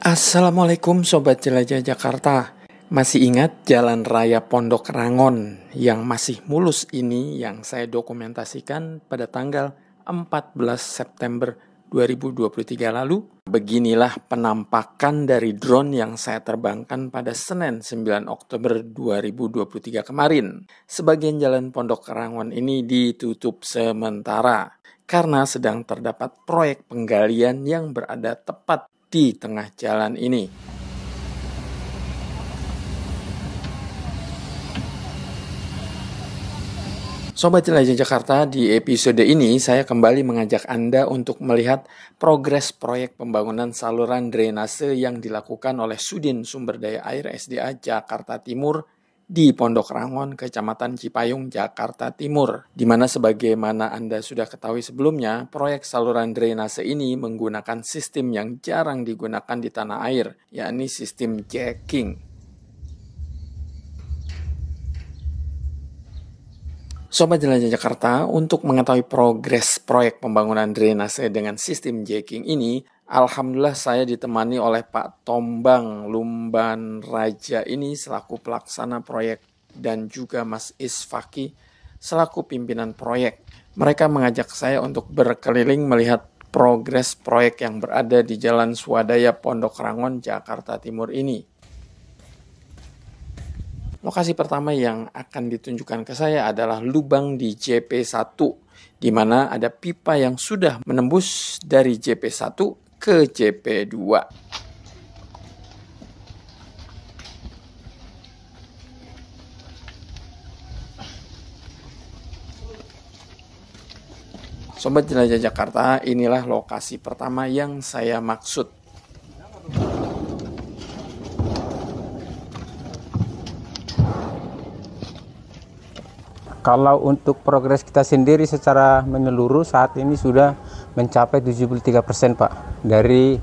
Assalamualaikum Sobat Jelajah Jakarta. Masih ingat Jalan Raya Pondok Rangon yang masih mulus ini yang saya dokumentasikan pada tanggal 14 September 2023 lalu? Beginilah penampakan dari drone yang saya terbangkan pada Senin 9 Oktober 2023 kemarin. Sebagian jalan Pondok Rangon ini ditutup sementara karena sedang terdapat proyek penggalian yang berada tepat di tengah jalan ini. Sobat Jelajah Jakarta, di episode ini saya kembali mengajak Anda untuk melihat progres proyek pembangunan saluran drainase yang dilakukan oleh Sudin Sumber Daya Air SDA Jakarta Timur di Pondok Rangon, Kecamatan Cipayung, Jakarta Timur. Di mana sebagaimana Anda sudah ketahui sebelumnya, proyek saluran drainase ini menggunakan sistem yang jarang digunakan di tanah air, yakni sistem jacking. Sobat Jelajah Jakarta, untuk mengetahui progres proyek pembangunan drainase dengan sistem jacking ini, alhamdulillah saya ditemani oleh Pak Tombang Lumban Raja ini selaku pelaksana proyek dan juga Mas Isfaki selaku pimpinan proyek. Mereka mengajak saya untuk berkeliling melihat progres proyek yang berada di Jalan Swadaya Pondok Rangon, Jakarta Timur ini. Lokasi pertama yang akan ditunjukkan ke saya adalah lubang di JP1, di mana ada pipa yang sudah menembus dari JP1 ke JP2. Sobat Jelajah Jakarta, inilah lokasi pertama yang saya maksud. Kalau untuk progres kita sendiri secara menyeluruh saat ini sudah mencapai 73% Pak dari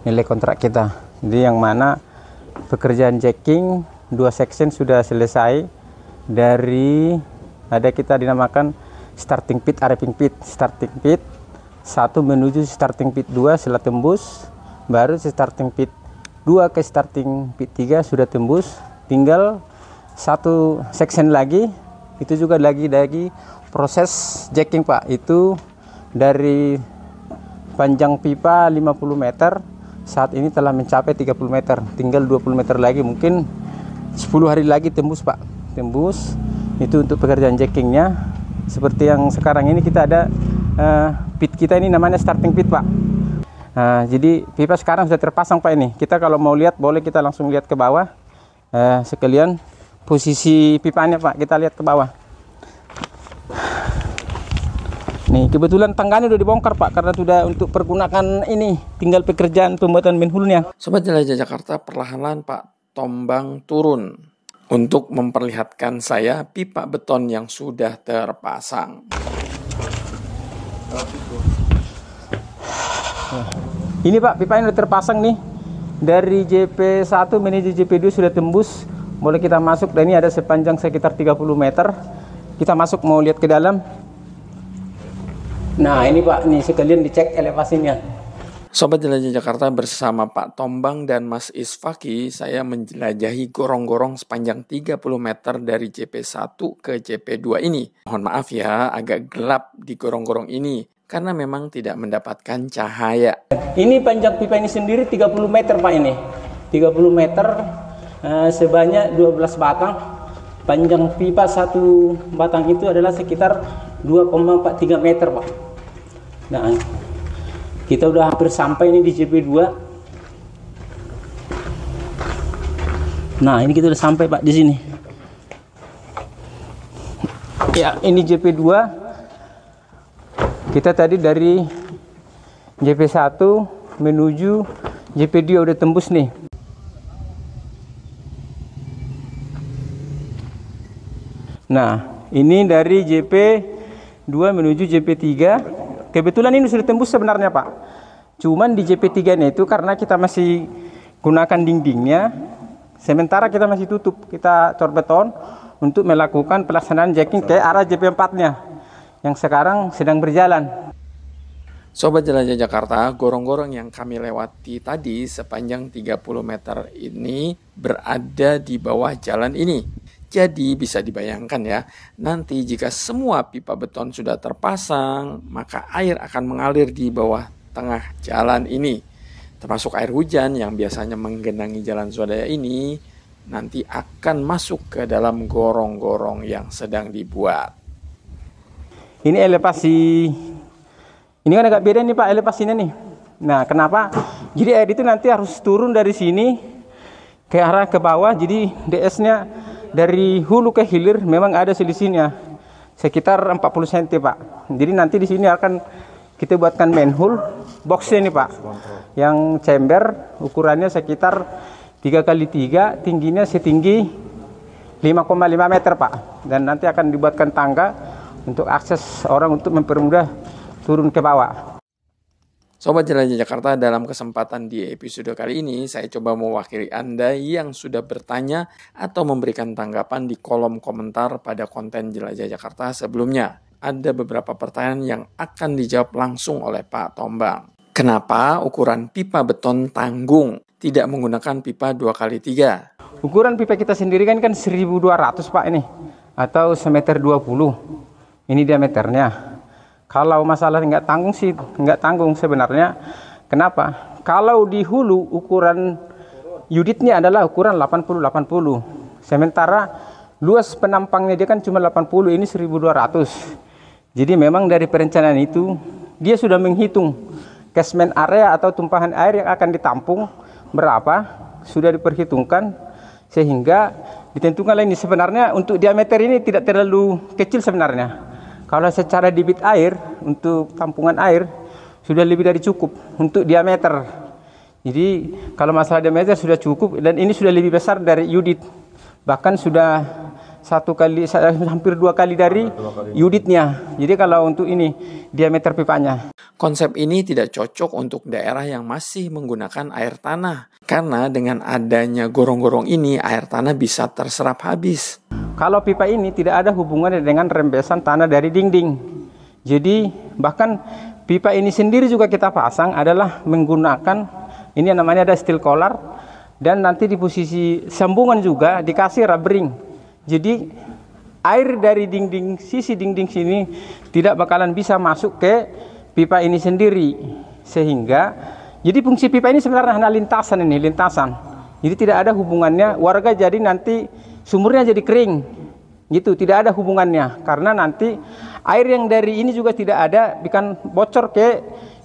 nilai kontrak kita. Jadi yang mana pekerjaan jacking 2 section sudah selesai dari ada kita dinamakan starting pit, arriving pit. Starting pit 1 menuju starting pit 2 setelah tembus, baru starting pit 2 ke starting pit 3 sudah tembus, tinggal 1 section lagi. Itu juga lagi proses jacking Pak. Itu dari panjang pipa 50 meter saat ini telah mencapai 30 meter, tinggal 20 meter lagi, mungkin 10 hari lagi tembus Pak. Tembus itu untuk pekerjaan jackingnya. Seperti yang sekarang ini kita ada pit kita ini namanya starting pit Pak. Jadi pipa sekarang sudah terpasang Pak ini. Kita kalau mau lihat boleh kita langsung lihat ke bawah sekalian posisi pipanya Pak, kita lihat ke bawah. Nih kebetulan tangganya udah dibongkar Pak karena sudah untuk pergunakan ini, tinggal pekerjaan pembuatan manhole-nya. Sobat Jelajah Jakarta, perlahan Pak Tombang turun untuk memperlihatkan saya pipa beton yang sudah terpasang. Ini Pak, pipanya udah terpasang nih. Dari JP1 menuju JP2 sudah tembus. Boleh kita masuk, dan ini ada sepanjang sekitar 30 meter. Kita masuk mau lihat ke dalam. Nah ini Pak, nih sekalian dicek elevasinya. Sobat Jelajah Jakarta, bersama Pak Tombang dan Mas Isfaki, saya menjelajahi gorong-gorong sepanjang 30 meter dari JP1 ke JP2 ini. Mohon maaf ya, agak gelap di gorong-gorong ini karena memang tidak mendapatkan cahaya. Ini panjang pipa ini sendiri 30 meter Pak ini. 30 meter. Sebanyak 12 batang. Panjang pipa satu batang itu adalah sekitar 2,43 meter Pak. Nah kita udah hampir sampai ini di JP2. Nah ini kita udah sampai Pak di sini. Ya ini JP2. Kita tadi dari JP1 menuju JP2 udah tembus nih. Nah, ini dari JP2 menuju JP3. Kebetulan ini sudah tembus sebenarnya Pak. Cuman di JP3-nya itu karena kita masih gunakan dindingnya, sementara kita masih tutup. Kita cor beton untuk melakukan pelaksanaan jacking ke arah JP4-nya yang sekarang sedang berjalan. Sobat Jelajah Jakarta, gorong-gorong yang kami lewati tadi sepanjang 30 meter ini berada di bawah jalan ini. Jadi bisa dibayangkan ya, nanti jika semua pipa beton sudah terpasang, maka air akan mengalir di bawah tengah jalan ini. Termasuk air hujan yang biasanya menggenangi jalan swadaya ini, nanti akan masuk ke dalam gorong-gorong yang sedang dibuat. Ini elevasi, ini kan agak beda nih Pak elevasinya nih. Nah kenapa? Jadi air itu nanti harus turun dari sini ke arah ke bawah, jadi DS-nya dari hulu ke hilir memang ada selisihnya sekitar 40 cm Pak. Jadi nanti di sini akan kita buatkan manhole boxnya nih Pak, yang chamber ukurannya sekitar 3x3, tingginya setinggi 5,5 meter Pak. Dan nanti akan dibuatkan tangga untuk akses orang untuk mempermudah turun ke bawah. Sobat Jelajah Jakarta, dalam kesempatan di episode kali ini, saya coba mewakili Anda yang sudah bertanya atau memberikan tanggapan di kolom komentar pada konten Jelajah Jakarta sebelumnya. Ada beberapa pertanyaan yang akan dijawab langsung oleh Pak Tombang. Kenapa ukuran pipa beton tanggung tidak menggunakan pipa 2x3? Ukuran pipa kita sendiri kan 1200 Pak ini, atau 1,20 m. Ini diameternya. Kalau masalah nggak tanggung sih, nggak tanggung sebenarnya. Kenapa? Kalau di hulu ukuran unitnya adalah ukuran 80-80. Sementara luas penampangnya dia kan cuma 80, ini 1200. Jadi memang dari perencanaan itu, dia sudah menghitung catchment area atau tumpahan air yang akan ditampung berapa, sudah diperhitungkan. Sehingga ditentukan ini sebenarnya untuk diameter ini tidak terlalu kecil sebenarnya. Kalau secara debit air untuk tampungan air sudah lebih dari cukup untuk diameter. Jadi kalau masalah diameter sudah cukup, dan ini sudah lebih besar dari unit. Bahkan sudah hampir 2 kali dari unitnya. Jadi kalau untuk ini diameter pipanya. Konsep ini tidak cocok untuk daerah yang masih menggunakan air tanah. Karena dengan adanya gorong-gorong ini air tanah bisa terserap habis. Kalau pipa ini tidak ada hubungannya dengan rembesan tanah dari dinding. Jadi bahkan pipa ini sendiri juga kita pasang adalah menggunakan, ini yang namanya ada steel collar, dan nanti di posisi sambungan juga dikasih rubbering. Jadi air dari dinding, sisi dinding sini tidak bakalan bisa masuk ke pipa ini sendiri. Sehingga jadi fungsi pipa ini sebenarnya hanya lintasan ini, lintasan. Jadi tidak ada hubungannya, warga jadi nanti sumurnya jadi kering gitu, tidak ada hubungannya, karena nanti air yang dari ini juga tidak ada bikin bocor ke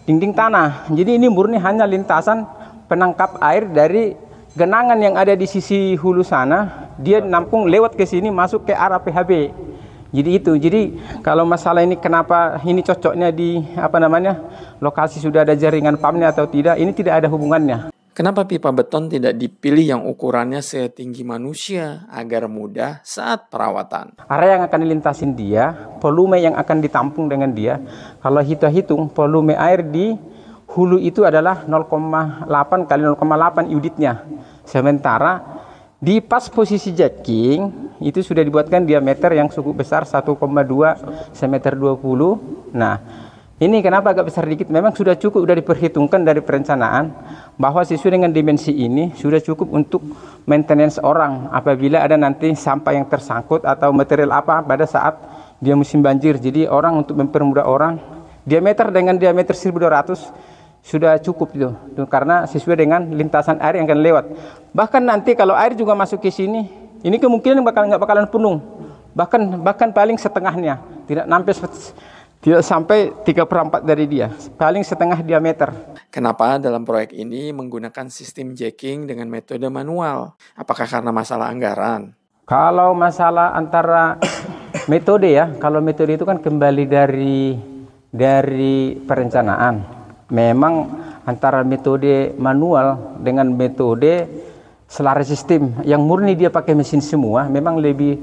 dinding tanah. Jadi ini murni hanya lintasan penangkap air dari genangan yang ada di sisi hulu sana, dia nampung lewat ke sini masuk ke arah PHB. Jadi itu. Jadi kalau masalah ini kenapa ini cocoknya di lokasi sudah ada jaringan pumpnya atau tidak, ini tidak ada hubungannya. Kenapa pipa beton tidak dipilih yang ukurannya setinggi manusia agar mudah saat perawatan? Area yang akan dilintasin dia, volume yang akan ditampung dengan dia, kalau hitung volume air di hulu itu adalah 0,8 kali 0,8 unitnya. Sementara di pas posisi jacking itu sudah dibuatkan diameter yang cukup besar 1,2 cm 20. Nah, ini kenapa agak besar dikit? Memang sudah cukup, sudah diperhitungkan dari perencanaan bahwa sesuai dengan dimensi ini sudah cukup untuk maintenance orang apabila ada nanti sampah yang tersangkut atau material apa pada saat dia musim banjir. Jadi orang untuk mempermudah orang, diameter dengan diameter 1200 sudah cukup itu, karena sesuai dengan lintasan air yang akan lewat. Bahkan nanti kalau air juga masuk ke sini, ini kemungkinan nggak bakalan penuh. Bahkan paling setengahnya, tidak sampai 3/4 dari dia, paling setengah diameter. Kenapa dalam proyek ini menggunakan sistem jacking dengan metode manual? Apakah karena masalah anggaran? Kalau masalah antara metode ya, kalau metode itu kan kembali dari perencanaan. Memang antara metode manual dengan metode selari sistem yang murni dia pakai mesin semua, memang lebih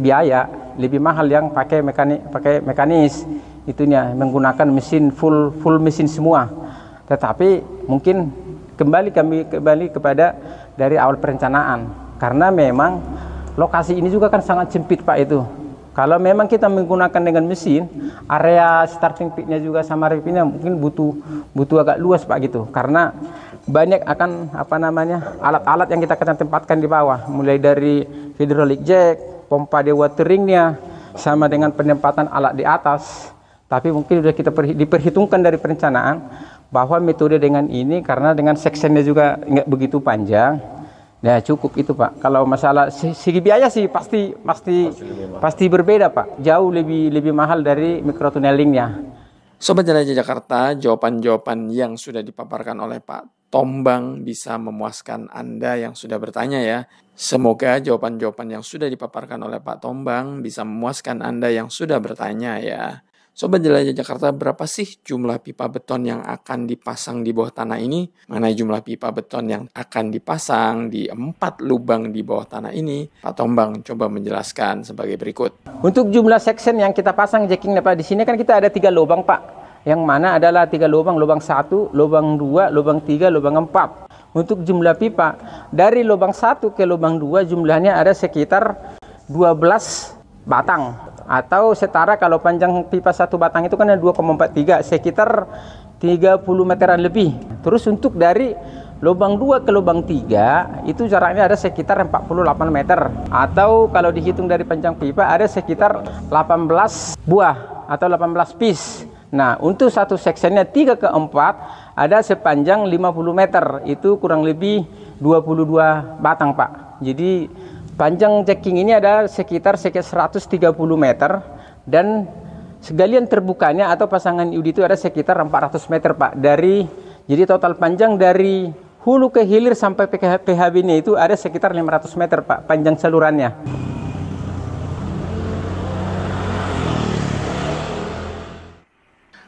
biaya, lebih mahal yang pakai mekanis. Itunya menggunakan mesin full mesin semua. Tetapi mungkin kembali kepada dari awal perencanaan, karena memang lokasi ini juga kan sangat sempit Pak itu. Kalau memang kita menggunakan dengan mesin, area starting pitnya juga sama repeatnya mungkin butuh agak luas Pak gitu, karena banyak akan alat-alat yang kita akan tempatkan di bawah, mulai dari hydraulic jack, pompa dewateringnya, sama dengan penempatan alat di atas. Tapi mungkin sudah kita diperhitungkan dari perencanaan bahwa metode dengan ini, karena dengan sectionnya juga nggak begitu panjang, ya cukup itu Pak. Kalau masalah segi biaya sih pasti berbeda Pak, jauh lebih mahal dari microtunnelingnya. Sobat Jelajah Jakarta, jawaban-jawaban yang sudah dipaparkan oleh Pak Tombang bisa memuaskan Anda yang sudah bertanya ya. Semoga jawaban-jawaban yang sudah dipaparkan oleh Pak Tombang bisa memuaskan Anda yang sudah bertanya ya. Sobat Jelajah Jakarta, berapa sih jumlah pipa beton yang akan dipasang di bawah tanah ini? Mengenai jumlah pipa beton yang akan dipasang di 4 lubang di bawah tanah ini, Pak Tombang coba menjelaskan sebagai berikut. Untuk jumlah section yang kita pasang jackingnya Pak, di sini kan kita ada 3 lubang Pak. Yang mana adalah 3 lubang, lubang 1, lubang 2, lubang 3, lubang 4. Untuk jumlah pipa, dari lubang 1 ke lubang 2 jumlahnya ada sekitar 12 batang. Atau setara kalau panjang pipa 1 batang itu kan ada 2,43, sekitar 30 meteran lebih. Terus untuk dari lubang 2 ke lubang 3 itu jaraknya ada sekitar 48 meter. Atau kalau dihitung dari panjang pipa ada sekitar 18 buah atau 18 piece. Nah, untuk satu sectionnya 3 ke 4 ada sepanjang 50 meter. Itu kurang lebih 22 batang Pak. Jadi panjang jacking ini ada sekitar 130 meter, dan segalian terbukanya atau pasangan UD itu ada sekitar 400 meter Pak. Jadi total panjang dari hulu ke hilir sampai PHB-nya itu ada sekitar 500 meter Pak, panjang salurannya.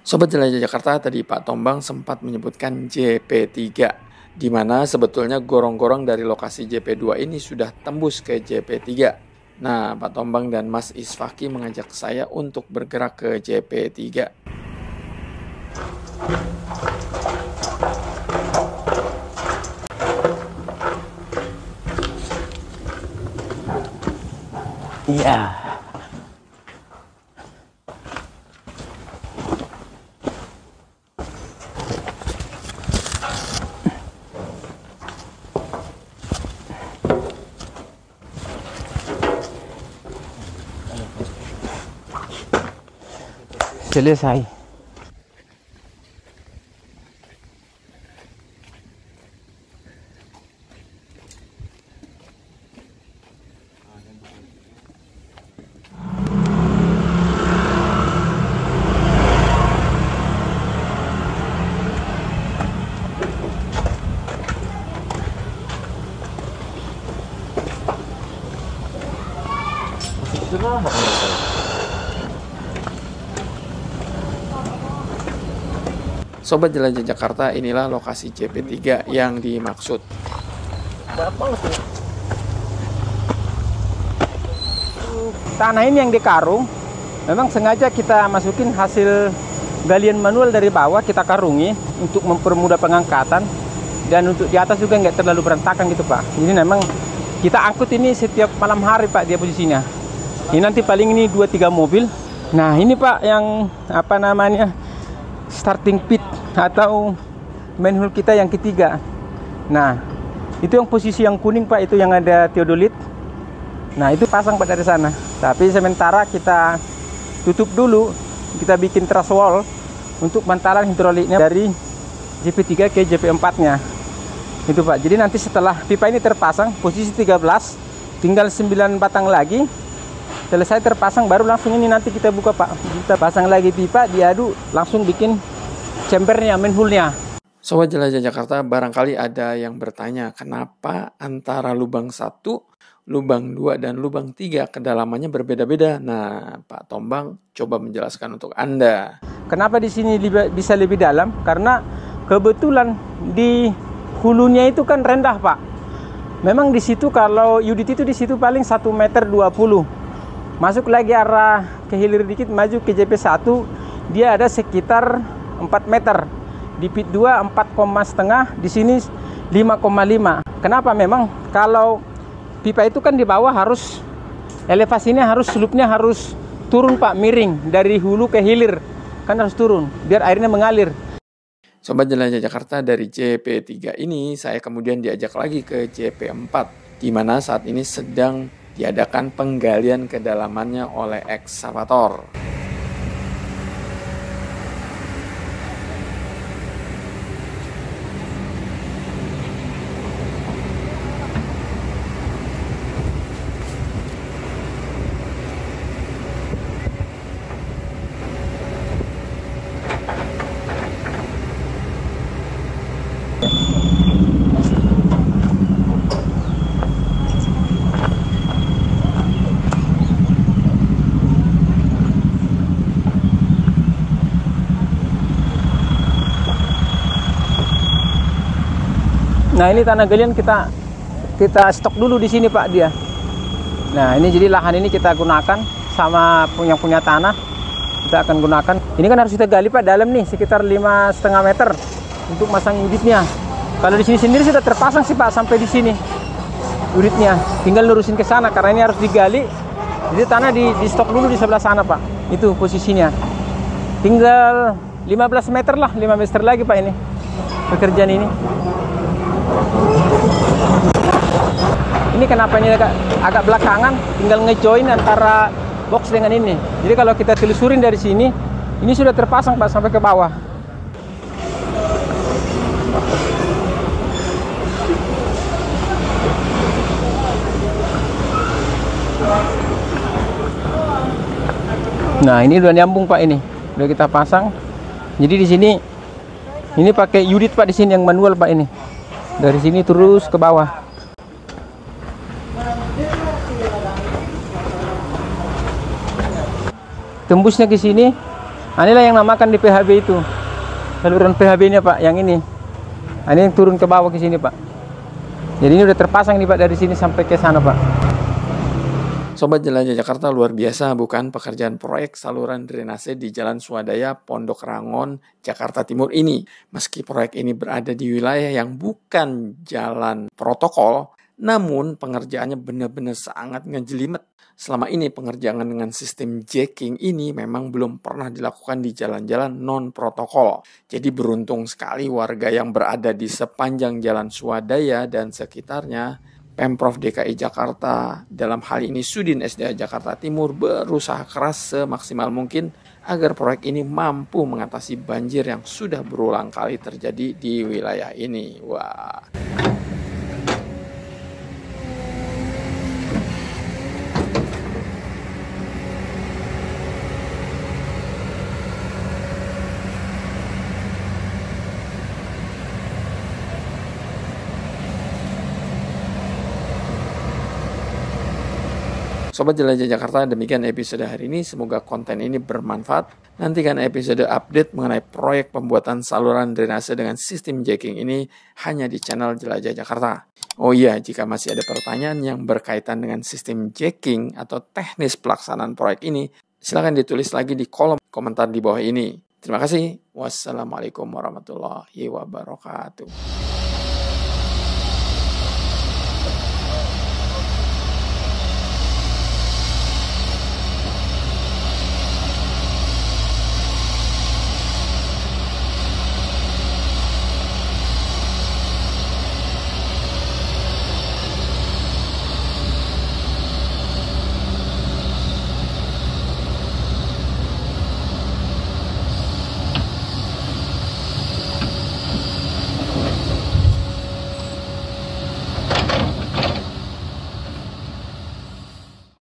Sobat Jelajah Jakarta, tadi Pak Tombang sempat menyebutkan JP3. Di mana sebetulnya gorong-gorong dari lokasi JP2 ini sudah tembus ke JP3. Nah, Pak Tombang dan Mas Isfaki mengajak saya untuk bergerak ke JP3. Iya. Selesai. Sobat Jelajah Jakarta, inilah lokasi JP3 yang dimaksud. Tanah ini yang dikarung, memang sengaja kita masukin hasil galian manual dari bawah, kita karungi untuk mempermudah pengangkatan, dan untuk di atas juga nggak terlalu berantakan gitu Pak. Jadi memang kita angkut ini setiap malam hari Pak, dia posisinya. Ini nanti paling ini 2-3 mobil. Nah ini Pak yang starting pit atau manhole kita yang ketiga. Nah itu yang posisi yang kuning Pak, itu yang ada theodolit. Nah itu pasang Pak dari sana. Tapi sementara kita tutup dulu, kita bikin truss wall untuk bantalan hidroliknya dari JP3 ke JP4 nya itu Pak. Jadi nanti setelah pipa ini terpasang posisi 13, tinggal 9 batang lagi. Selesai terpasang baru langsung ini nanti kita buka Pak. Kita pasang lagi pipa, diadu, langsung bikin chambernya, manhole-nya. Sobat Jelajah Jakarta, barangkali ada yang bertanya kenapa antara lubang 1, lubang 2, dan lubang 3 kedalamannya berbeda-beda. Nah, Pak Tombang coba menjelaskan untuk Anda. Kenapa di sini bisa lebih dalam? Karena kebetulan di hulunya itu kan rendah Pak. Memang di situ kalau UDT itu di situ paling 1,20 meter. Masuk lagi arah ke hilir dikit, maju ke JP1, dia ada sekitar 4 meter. Di pit 2 4,5, di sini 5,5. Kenapa? Memang kalau pipa itu kan di bawah harus elevasinya harus, selupnya harus turun Pak, miring dari hulu ke hilir, kan harus turun biar airnya mengalir. Sobat Jelajah Jakarta, dari JP3 ini saya kemudian diajak lagi ke JP4, di mana saat ini sedang diadakan penggalian kedalamannya oleh ekskavator. Nah, ini tanah galian kita stok dulu di sini Pak dia. Nah, ini jadi lahan ini kita gunakan sama yang punya tanah, kita akan gunakan. Ini kan harus kita gali Pak dalam nih sekitar 5,5 meter untuk masang unitnya. Kalau di sini sendiri sudah terpasang sih Pak sampai di sini unitnya. Tinggal lurusin ke sana karena ini harus digali. Jadi tanah di stok dulu di sebelah sana Pak. Itu posisinya. Tinggal 15 meter lah, 5 meter lagi Pak ini pekerjaan ini. Ini kenapa ini agak belakangan, tinggal ngejoin antara box dengan ini. Jadi kalau kita telusurin dari sini, ini sudah terpasang Pak sampai ke bawah. Nah, ini udah nyambung Pak, ini udah kita pasang. Jadi di sini ini pakai unit Pak, di sini yang manual Pak ini. Dari sini terus ke bawah. Tembusnya ke sini. Inilah yang namakan di PHB itu. Saluran PHB-nya Pak, yang ini. Ini yang turun ke bawah ke sini Pak. Jadi ini udah terpasang nih Pak dari sini sampai ke sana Pak. Sobat Jelajah Jakarta, luar biasa bukan pekerjaan proyek saluran drainase di Jalan Swadaya, Pondok Rangon, Jakarta Timur ini. Meski proyek ini berada di wilayah yang bukan jalan protokol, namun pengerjaannya benar-benar sangat ngejelimet. Selama ini pengerjaan dengan sistem jacking ini memang belum pernah dilakukan di jalan-jalan non-protokol. Jadi beruntung sekali warga yang berada di sepanjang Jalan Swadaya dan sekitarnya. Pemprov DKI Jakarta, dalam hal ini Sudin SDA Jakarta Timur, berusaha keras semaksimal mungkin agar proyek ini mampu mengatasi banjir yang sudah berulang kali terjadi di wilayah ini. Wah. Sobat Jelajah Jakarta, demikian episode hari ini. Semoga konten ini bermanfaat. Nantikan episode update mengenai proyek pembuatan saluran drainase dengan sistem jacking ini hanya di channel Jelajah Jakarta. Oh iya, jika masih ada pertanyaan yang berkaitan dengan sistem jacking atau teknis pelaksanaan proyek ini, silakan ditulis lagi di kolom komentar di bawah ini. Terima kasih. Wassalamualaikum warahmatullahi wabarakatuh.